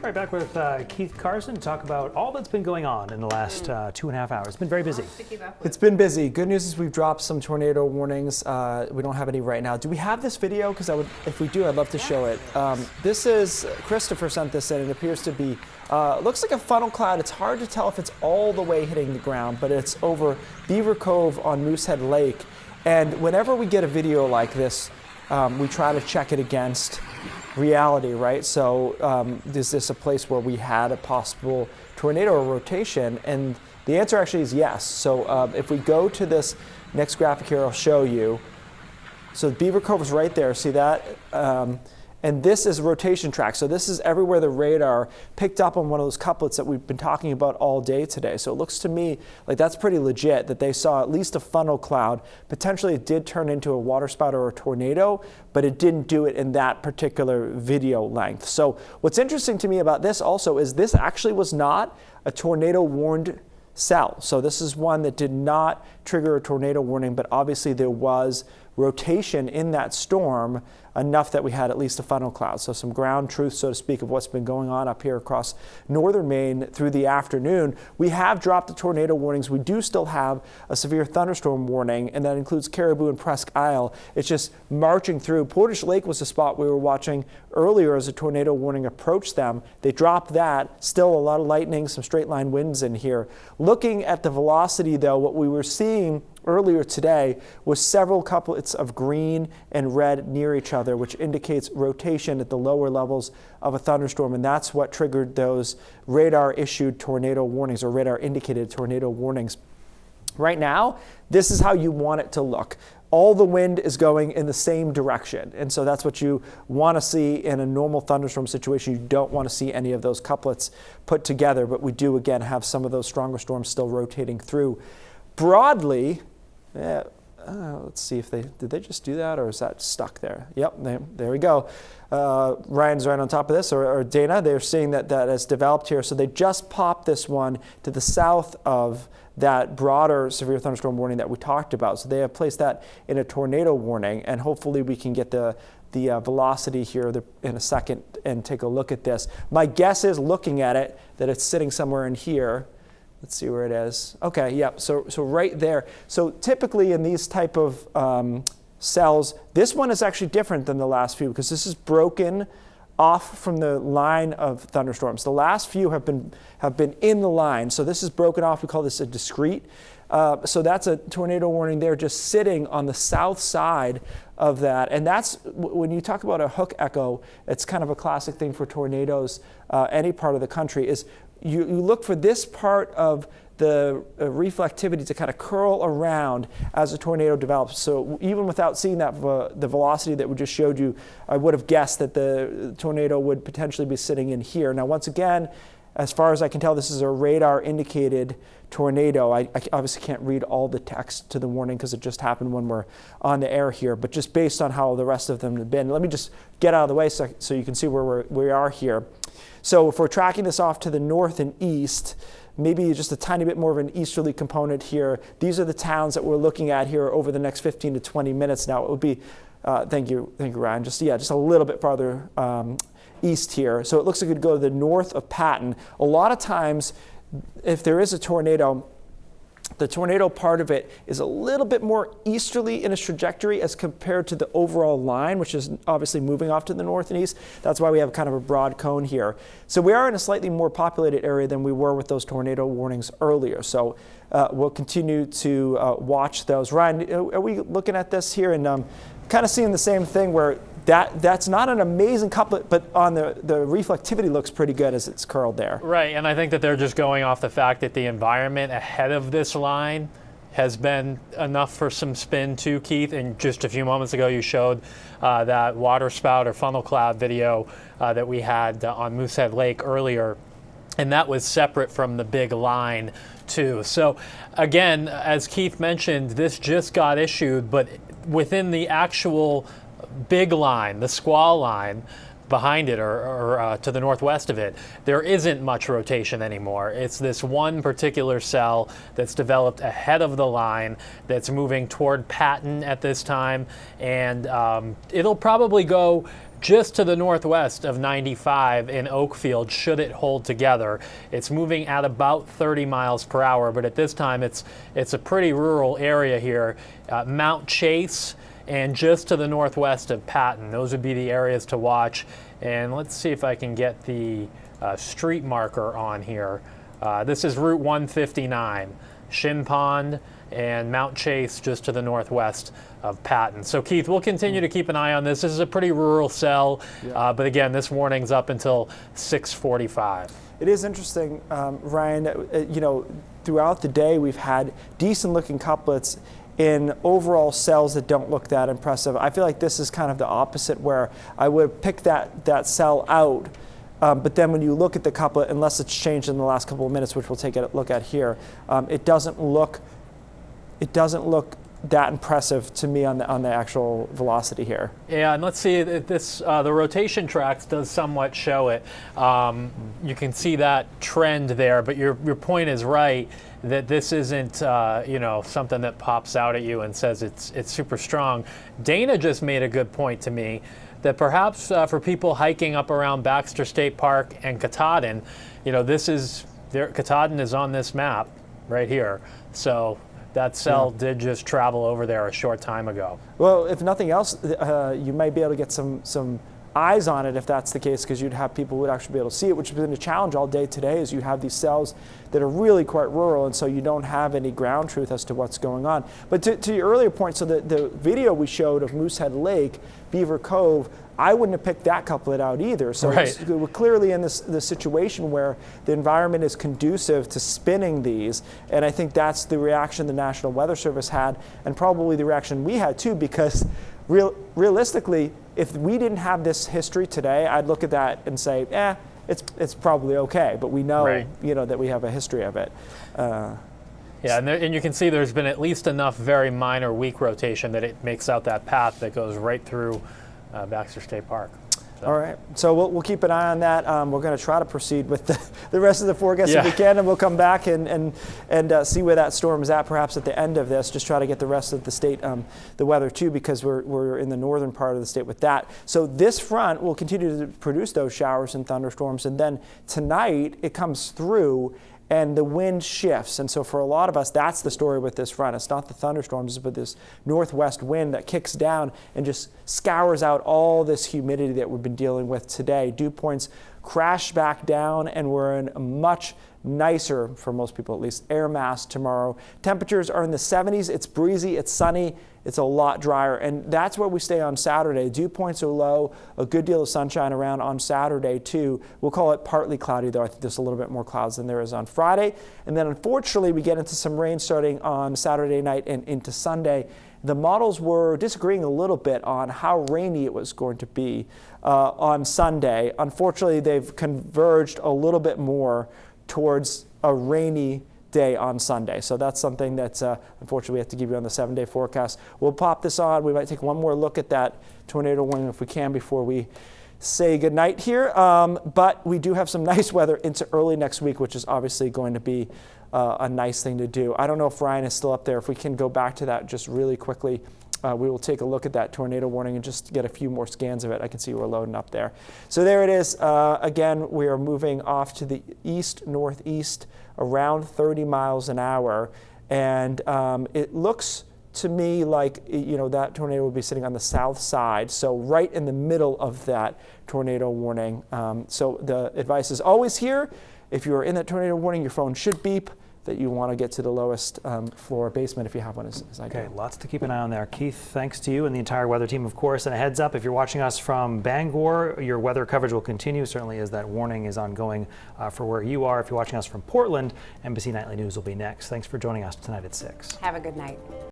All right, back with Keith Carson to talk about all that's been going on in the last 2.5 hours. It's been very busy. It's been busy. Good news is we've dropped some tornado warnings. We don't have any right now. Do we have this video? Because if we do, I'd love to show it. This is, Christopher sent this in. It appears to be, looks like a funnel cloud. It's hard to tell if it's all the way hitting the ground, but it's over Beaver Cove on Moosehead Lake. And whenever we get a video like this, we try to check it against reality, right? So is this a place where we had a possible tornado or rotation? And the answer actually is yes. So if we go to this next graphic here, I'll show you. So Beaver Cove is right there, see that? And this is a rotation track. So this is everywhere the radar picked up on one of those couplets that we've been talking about all day today. So it looks to me like that's pretty legit that they saw at least a funnel cloud. Potentially it did turn into a waterspout or a tornado, but it didn't do it in that particular video length. So what's interesting to me about this also is this actually was not a tornado warned cell. So this is one that did not trigger a tornado warning, but obviously there was rotation in that storm enough that we had at least a funnel cloud. So some ground truth, so to speak, of what's been going on up here across northern Maine through the afternoon. We have dropped the tornado warnings. We do still have a severe thunderstorm warning, and that includes Caribou and Presque Isle. It's just marching through. Portage Lake was a spot we were watching earlier as a tornado warning approached them. They dropped that. Still a lot of lightning, some straight line winds in here. Looking at the velocity, though, what we were seeing earlier today was several couplets of green and red near each other, which indicates rotation at the lower levels of a thunderstorm, and that's what triggered those radar-issued tornado warnings or radar-indicated tornado warnings. Right now, this is how you want it to look. All the wind is going in the same direction, and so that's what you want to see in a normal thunderstorm situation. You don't want to see any of those couplets put together, but we do, again, have some of those stronger storms still rotating through. Broadly, let's see if did they just do that, or is that stuck there? Yep, there we go. Ryan's right on top of this, or Dana. They're seeing that has developed here. So they just popped this one to the south of that broader severe thunderstorm warning that we talked about. So they have placed that in a tornado warning, and hopefully we can get the velocity here in a second and take a look at this. My guess is, looking at it, that it's sitting somewhere in here. Let's see where it is. Okay, yep, so right there. So typically in these type of cells, this one is actually different than the last few because this is broken off from the line of thunderstorms. The last few have been in the line, so this is broken off. We call this a discrete. So that's a tornado warning there, just sitting on the south side of that. And that's, when you talk about a hook echo, it's kind of a classic thing for tornadoes, any part of the country, is you look for this part of the reflectivity to kind of curl around as a tornado develops. So even without seeing that the velocity that we just showed you, I would have guessed that the tornado would potentially be sitting in here. Now, once again, as far as I can tell, this is a radar indicated tornado. I obviously can't read all the text to the warning because it just happened when we're on the air here, but just based on how the rest of them have been. Let me just get out of the way so you can see where we are here. So if we're tracking this off to the north and east, maybe just a tiny bit more of an easterly component here. These are the towns that we're looking at here over the next 15 to 20 minutes. Now it would be, thank you, Ryan, just a little bit farther east here. So it looks like it would go to the north of Patton. A lot of times, if there is a tornado, the tornado part of it is a little bit more easterly in its trajectory as compared to the overall line, which is obviously moving off to the north and east. That's why we have kind of a broad cone here. So we are in a slightly more populated area than we were with those tornado warnings earlier. So we'll continue to watch those. Ryan, are we looking at this here and kind of seeing the same thing where that's not an amazing couplet, but on the reflectivity looks pretty good as it's curled there. Right, and I think that they're just going off the fact that the environment ahead of this line has been enough for some spin too, Keith. And just a few moments ago, you showed that waterspout or funnel cloud video that we had on Moosehead Lake earlier, and that was separate from the big line too. So again, as Keith mentioned, this just got issued, but within the actual big line, the squall line behind it or to the northwest of it, there isn't much rotation anymore. It's this one particular cell that's developed ahead of the line that's moving toward Patton at this time, and it'll probably go just to the northwest of 95 in Oakfield, should it hold together. It's moving at about 30 miles per hour, but at this time it's a pretty rural area here. Mount Chase and just to the northwest of Patton. Those would be the areas to watch. And let's see if I can get the street marker on here. This is Route 159, Shin Pond and Mount Chase just to the northwest of Patton. So Keith, we'll continue to keep an eye on this. This is a pretty rural cell, but again, this warning's up until 6:45. It is interesting, Ryan, you know, throughout the day we've had decent looking couplets in overall cells that don't look that impressive. I feel like this is kind of the opposite, where I would pick that cell out, but then when you look at the couplet, unless it's changed in the last couple of minutes, which we'll take a look at here, it doesn't look that impressive to me on the actual velocity here. Yeah, and let's see if this the rotation tracks does somewhat show it. You can see that trend there, but your point is right that this isn't you know, something that pops out at you and says it's super strong. Dana just made a good point to me that perhaps for people hiking up around Baxter State Park and Katahdin, you know, Katahdin is on this map right here, so that cell did just travel over there a short time ago. Well, if nothing else, you might be able to get some eyes on it if that's the case, because you'd have people who would actually be able to see it, which has been a challenge all day today, is you have these cells that are really quite rural, and so you don't have any ground truth as to what's going on. But to your earlier point, so the video we showed of Moosehead Lake, Beaver Cove, I wouldn't have picked that couplet out either. So we're clearly in this situation where the environment is conducive to spinning these, and I think that's the reaction the National Weather Service had, and probably the reaction we had too, because realistically, if we didn't have this history today, I'd look at that and say, it's probably okay, but we know, you know, that we have a history of it. Yeah, and you can see there's been at least enough very minor weak rotation that it makes out that path that goes right through Baxter State Park. So. All right, so we'll keep an eye on that. We're going to try to proceed with the rest of the forecast if we can, and we'll come back and see where that storm is at, perhaps at the end of this. Just try to get the rest of the state, the weather too, because we're in the northern part of the state with that. So this front will continue to produce those showers and thunderstorms, and then tonight it comes through and the wind shifts. And so for a lot of us, that's the story with this front. It's not the thunderstorms, but this northwest wind that kicks down and just scours out all this humidity that we've been dealing with today. Dew points crash back down, and we're in a much nicer, for most people at least, air mass tomorrow. Temperatures are in the 70s. It's breezy, it's sunny, it's a lot drier, and that's where we stay on Saturday. Dew points are low, a good deal of sunshine around on Saturday too. We'll call it partly cloudy, though I think there's a little bit more clouds than there is on Friday. And then unfortunately we get into some rain starting on Saturday night and into Sunday. The models were disagreeing a little bit on how rainy it was going to be on Sunday. Unfortunately, they've converged a little bit more towards a rainy day on Sunday. So that's something that unfortunately we have to give you on the 7-day forecast. We'll pop this on. We might take one more look at that tornado warning if we can before we say goodnight here. But we do have some nice weather into early next week, which is obviously going to be a nice thing to do. I don't know if Ryan is still up there. If we can go back to that just really quickly, we will take a look at that tornado warning and just get a few more scans of it. I can see we're loading up there. So there it is. Again, we are moving off to the east-northeast around 30 miles an hour. And it looks to me like, you know, that tornado would be sitting on the south side, so right in the middle of that tornado warning. So the advice is always here. If you're in that tornado warning, your phone should beep that you want to get to the lowest floor basement if you have one, as I do. Okay, lots to keep an eye on there. Keith, thanks to you and the entire weather team, of course. And a heads up, if you're watching us from Bangor, your weather coverage will continue, certainly as that warning is ongoing for where you are. If you're watching us from Portland, NBC Nightly News will be next. Thanks for joining us tonight at 6. Have a good night.